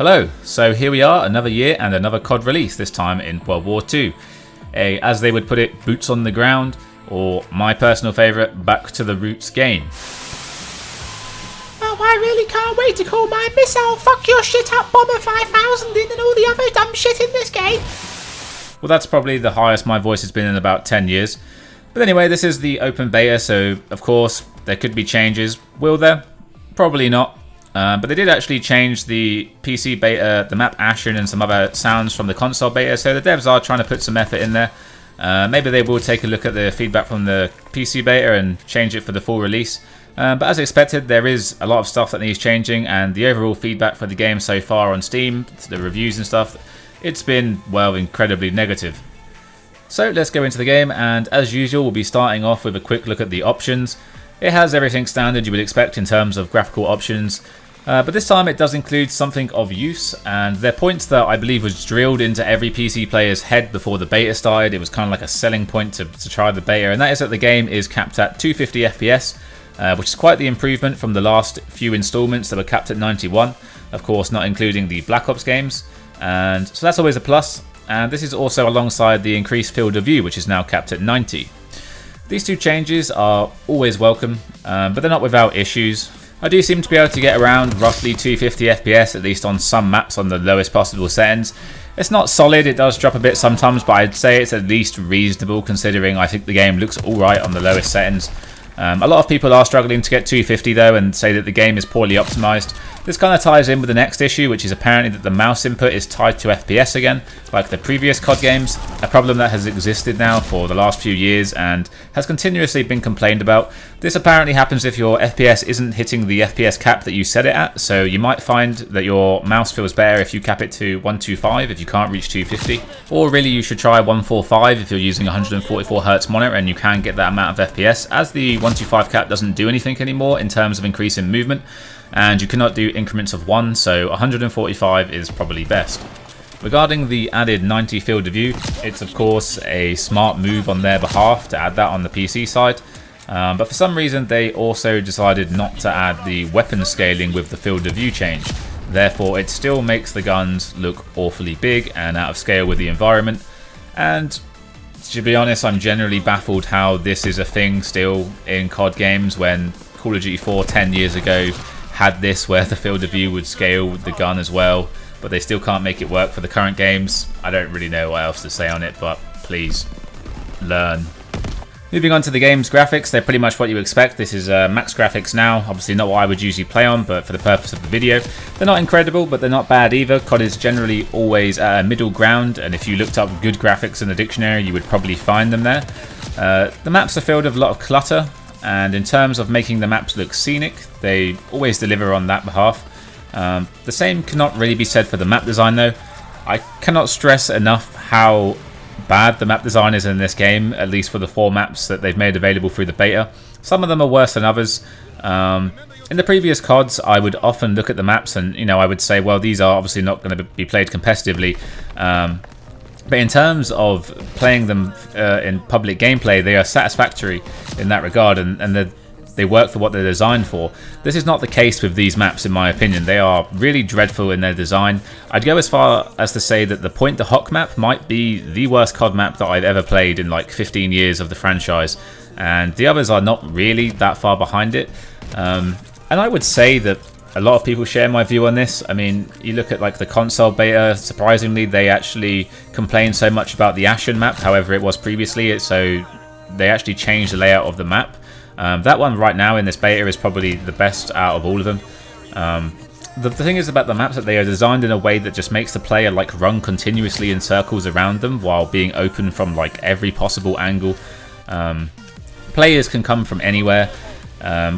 Hello, so here we are, another year and another CoD release, this time in World War II. As they would put it, boots on the ground, or my personal favourite, back to the roots game. Oh, I really can't wait to call my missile Fuck Your Shit Up Bomber 5000 in and all the other dumb shit in this game. Well, that's probably the highest my voice has been in about 10 years. But anyway, this is the open beta, so of course there could be changes. Will there? Probably not. But they did actually change the PC beta, the map Ashen, and some other sounds from the console beta, so the devs are trying to put some effort in there. Maybe they will take a look at the feedback from the PC beta and change it for the full release. But as expected, there is a lot of stuff that needs changing, and the overall feedback for the game so far on Steam, the reviews and stuff, it's been, well, incredibly negative. So let's go into the game, and as usual we'll be starting off with a quick look at the options. It has everything standard you would expect in terms of graphical options, but this time it does include something of use, and they're points that I believe was drilled into every PC player's head before the beta started. It was kind of like a selling point to try the beta, and that is that the game is capped at 250 FPS, which is quite the improvement from the last few installments that were capped at 91, of course not including the Black Ops games, and so that's always a plus. And this is also alongside the increased field of view, which is now capped at 90. These two changes are always welcome, but they're not without issues. I do seem to be able to get around roughly 250 FPS, at least on some maps on the lowest possible settings. It's not solid, it does drop a bit sometimes, but I'd say it's at least reasonable considering I think the game looks alright on the lowest settings. A lot of people are struggling to get 250 though and say that the game is poorly optimised. This kind of ties in with the next issue, which is apparently that the mouse input is tied to FPS again, like the previous CoD games, a problem that has existed now for the last few years and has continuously been complained about. This apparently happens if your FPS isn't hitting the FPS cap that you set it at, so you might find that your mouse feels better if you cap it to 125 if you can't reach 250, or really you should try 145 if you're using a 144Hz monitor and you can get that amount of FPS, as the 125 cap doesn't do anything anymore in terms of increasing movement, and you cannot do increments of 1, so 145 is probably best. Regarding the added 90 field of view, it's of course a smart move on their behalf to add that on the PC side, but for some reason they also decided not to add the weapon scaling with the field of view change. Therefore it still makes the guns look awfully big and out of scale with the environment, and to be honest, I'm generally baffled how this is a thing still in CoD games when Call of Duty 4 10 years ago had this where the field of view would scale with the gun as well, but they still can't make it work for the current games. I don't really know what else to say on it, but please learn. Moving on to the game's graphics, they're pretty much what you expect. This is max graphics now, obviously not what I would usually play on, but for the purpose of the video. They're not incredible, but they're not bad either. CoD is generally always at a middle ground, and if you looked up good graphics in the dictionary, you would probably find them there. The maps are filled with a lot of clutter, and in terms of making the maps look scenic, they always deliver on that behalf. The same cannot really be said for the map design though. I cannot stress enough how bad the map design is in this game, at least for the 4 maps that they've made available through the beta. Some of them are worse than others. In the previous CoDs, I would often look at the maps and I would say, well, these are obviously not going to be played competitively. But in terms of playing them in public gameplay, they are satisfactory in that regard, and they work for what they're designed for. This is not the case with these maps in my opinion. They are really dreadful in their design. I'd go as far as to say that the Point de Hoc map might be the worst CoD map that I've ever played in like 15 years of the franchise, and the others are not really that far behind it. And I would say that a lot of people share my view on this. I mean, you look at like the console beta, surprisingly they actually complained so much about the Ashen map, however it was previously, so they actually changed the layout of the map. That one right now in this beta is probably the best out of all of them. The thing is about the maps that they are designed in a way that just makes the player like run continuously in circles around them while being open from like every possible angle. Players can come from anywhere.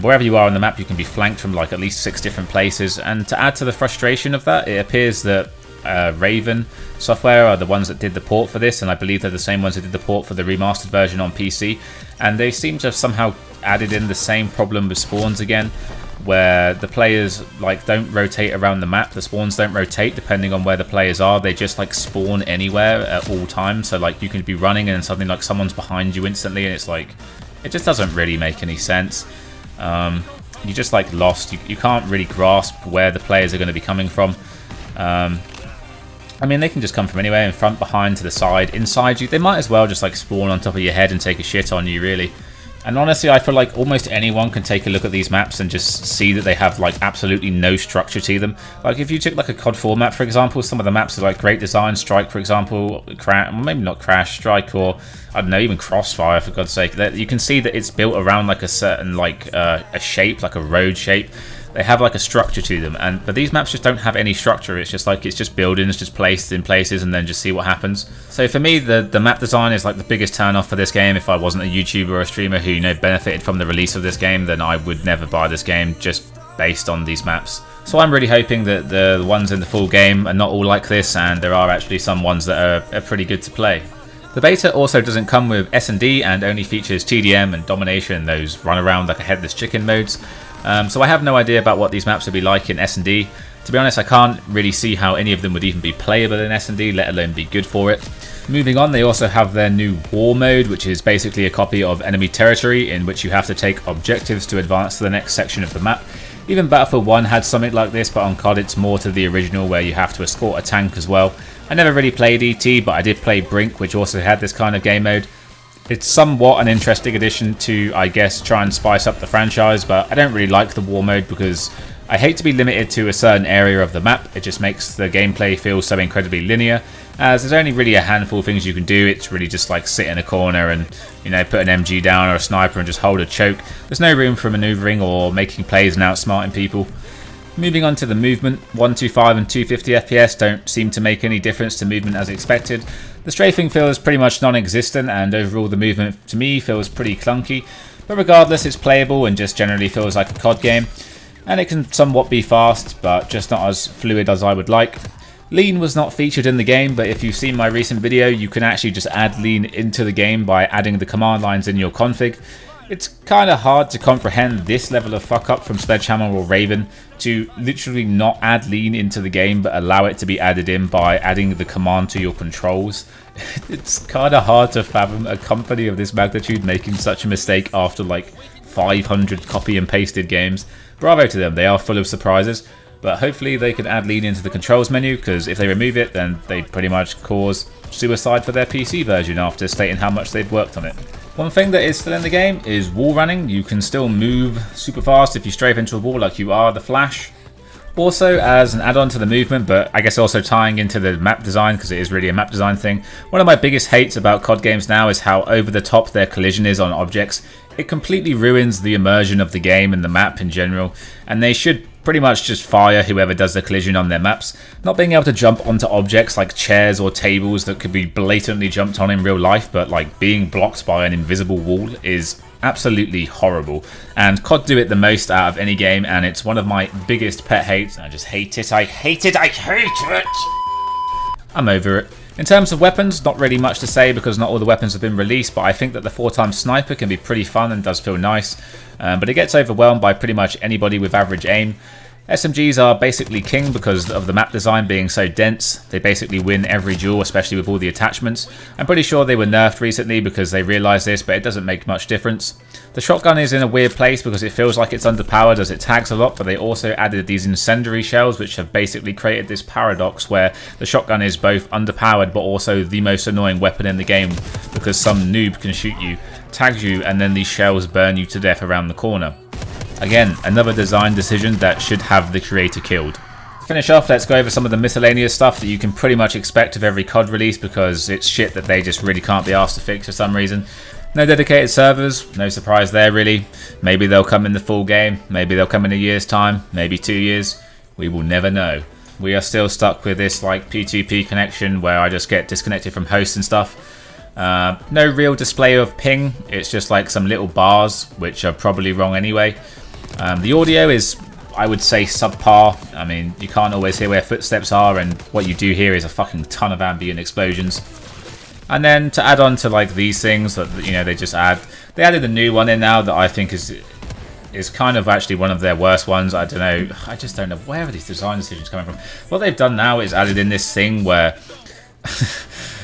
Wherever you are on the map, you can be flanked from like at least 6 different places, and to add to the frustration of that, it appears that Raven Software are the ones that did the port for this, and I believe they're the same ones that did the port for the remastered version on PC, and they seem to have somehow added in the same problem with spawns again, where the players like don't rotate around the map. The spawns don't rotate depending on where the players are. They just like spawn anywhere at all times, so like you can be running and suddenly like someone's behind you instantly, and it's like it just doesn't really make any sense. You're just like lost. You can't really grasp where the players are going to be coming from. I mean, they can just come from anywhere, in front, behind, to the side, inside you. They might as well just like spawn on top of your head and take a shit on you, really. And honestly, I feel like almost anyone can take a look at these maps and just see that they have like absolutely no structure to them. Like if you took like a CoD 4 map, for example, some of the maps are like great design, Strike, for example, maybe not Crash, Strike, or I don't know, even Crossfire, for God's sake. You can see that it's built around like a certain like a shape, like a road shape. They have like a structure to them, but these maps just don't have any structure. It's just like, it's just buildings just placed in places and then just see what happens. So for me, the map design is like the biggest turn off for this game. If I wasn't a YouTuber or a streamer who, you know, benefited from the release of this game, then I would never buy this game just based on these maps. So I'm really hoping that the ones in the full game are not all like this, and there are actually some ones that are pretty good to play. The beta also doesn't come with S&D and only features TDM and Domination, those run around like a headless chicken modes. So I have no idea about what these maps would be like in S&D. To be honest, I can't really see how any of them would even be playable in S&D, let alone be good for it. Moving on, they also have their new War mode, which is basically a copy of Enemy Territory, in which you have to take objectives to advance to the next section of the map. Even Battlefield 1 had something like this, but on CoD it's more to the original, where you have to escort a tank as well. I never really played ET, but I did play Brink, which also had this kind of game mode. It's somewhat an interesting addition to, I guess, try and spice up the franchise, but I don't really like the War mode because I hate to be limited to a certain area of the map. It just makes the gameplay feel so incredibly linear, as there's only really a handful of things you can do. It's really just like sit in a corner and, you know, put an MG down or a sniper and just hold a choke. There's no room for maneuvering or making plays and outsmarting people. Moving on to the movement, 125 and 250 FPS don't seem to make any difference to movement as expected. The strafing feels pretty much non-existent, and overall the movement to me feels pretty clunky, but regardless it's playable and just generally feels like a CoD game, and it can somewhat be fast, but just not as fluid as I would like. Lean was not featured in the game, but if you've seen my recent video, you can actually just add Lean into the game by adding the command lines in your config. It's kind of hard to comprehend this level of fuck up from Sledgehammer or Raven to literally not add Lean into the game but allow it to be added in by adding the command to your controls. It's kind of hard to fathom a company of this magnitude making such a mistake after like 500 copy and pasted games. Bravo to them, they are full of surprises, but hopefully they can add Lean into the controls menu, because if they remove it then they pretty much cause suicide for their PC version after stating how much they've worked on it. One thing that is still in the game is wall running. You can still move super fast if you strafe into a wall like you are the Flash. Also, as an add-on to the movement, but I guess also tying into the map design, because it is really a map design thing, one of my biggest hates about CoD games now is how over the top their collision is on objects. It completely ruins the immersion of the game and the map in general, and they should pretty much just fire whoever does the collision on their maps. Not being able to jump onto objects like chairs or tables that could be blatantly jumped on in real life, but like being blocked by an invisible wall, is absolutely horrible. And CoD do it the most out of any game, and it's one of my biggest pet hates. I just hate it, I hate it, I hate it! I'm over it. In terms of weapons, not really much to say because not all the weapons have been released, but I think that the 4x sniper can be pretty fun and does feel nice, but it gets overwhelmed by pretty much anybody with average aim. SMGs are basically king because of the map design being so dense. They basically win every duel, especially with all the attachments. I'm pretty sure they were nerfed recently because they realised this, but it doesn't make much difference. The shotgun is in a weird place because it feels like it's underpowered as it tags a lot, but they also added these incendiary shells which have basically created this paradox where the shotgun is both underpowered but also the most annoying weapon in the game because some noob can shoot you, tag you, and then these shells burn you to death around the corner. Again, another design decision that should have the creator killed. To finish off, let's go over some of the miscellaneous stuff that you can pretty much expect of every CoD release because it's shit that they just really can't be asked to fix for some reason. No dedicated servers, no surprise there really. Maybe they'll come in the full game, maybe they'll come in a year's time, maybe 2 years. We will never know. We are still stuck with this like P2P connection where I just get disconnected from hosts and stuff. No real display of ping, it's just like some little bars which are probably wrong anyway. The audio is, I would say, subpar. I mean, you can't always hear where footsteps are, and what you do hear is a fucking ton of ambient explosions. And then to add on to like these things that, you know, they added a new one in now that I think is kind of actually one of their worst ones. I don't know, I just don't know where are these design decisions coming from. What they've done now is added in this thing where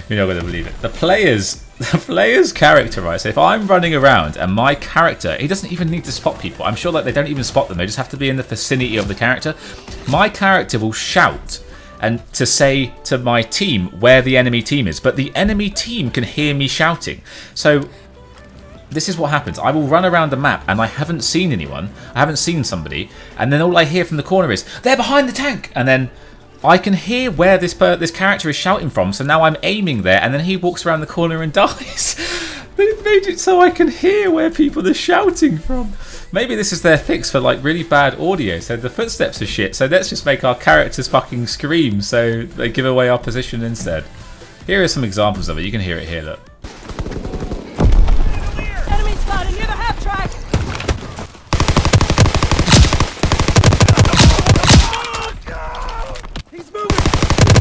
you're not going to believe it. The player's character, right? So if I'm running around and my character, he doesn't even need to spot people. I'm sure like they don't even spot them. They just have to be in the vicinity of the character. My character will shout and to say to my team where the enemy team is. But the enemy team can hear me shouting. So this is what happens. I will run around the map and I haven't seen anyone. I haven't seen somebody. And then all I hear from the corner is, they're behind the tank. And then I can hear where this character is shouting from. So now I'm aiming there and then he walks around the corner and dies. They've made it so I can hear where people are shouting from. Maybe this is their fix for like really bad audio. So the footsteps are shit. So let's just make our characters fucking scream so they give away our position instead. Here are some examples of it. You can hear it here, look. Enemy spotted near the half track. He's moving.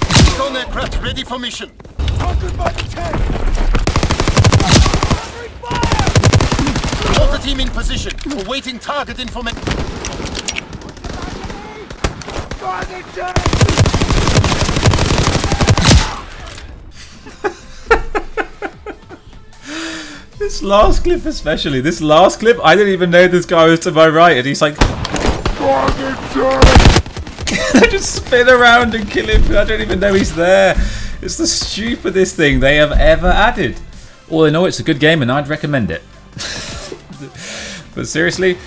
He's on aircraft, ready for mission. Talking about the tank. Hold the team in position. Awaiting target information. This last clip especially. This last clip, I didn't even know this guy was to my right and he's like... I just spin around and kill him. I don't even know he's there. It's the stupidest thing they have ever added. All in all, it's a good game and I'd recommend it. But seriously,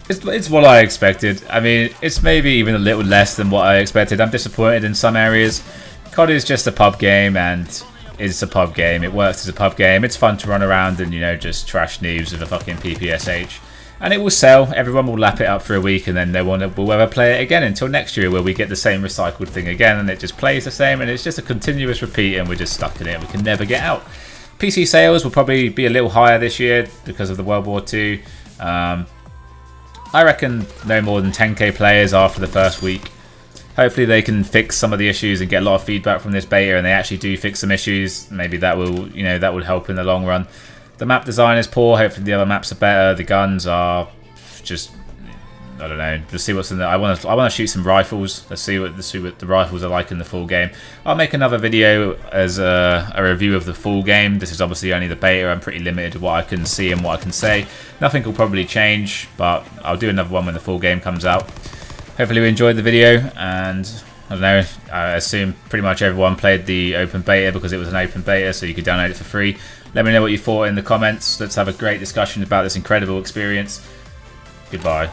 it's what I expected. I mean, it's maybe even a little less than what I expected. I'm disappointed in some areas. CoD is just a pub game and it's a pub game. It works as a pub game. It's fun to run around and, you know, just trash noobs with a fucking PPSH. And it will sell. Everyone will lap it up for a week and then no one will ever play it again until next year where we get the same recycled thing again and it just plays the same and it's just a continuous repeat and we're just stuck in it and we can never get out. PC sales will probably be a little higher this year because of the World War II. I reckon no more than 10k players after the first week. Hopefully they can fix some of the issues and get a lot of feedback from this beta and they actually do fix some issues. Maybe that will, you know, that would help in the long run. The map design is poor. Hopefully the other maps are better. The guns are just, I don't know. Just see what's in there. I want to shoot some rifles. Let's see what the rifles are like in the full game. I'll make another video as a review of the full game. This is obviously only the beta. I'm pretty limited to what I can see and what I can say. Nothing will probably change, but I'll do another one when the full game comes out. Hopefully you enjoyed the video, and I don't know, I assume pretty much everyone played the open beta because it was an open beta, so you could download it for free. Let me know what you thought in the comments. Let's have a great discussion about this incredible experience. Goodbye.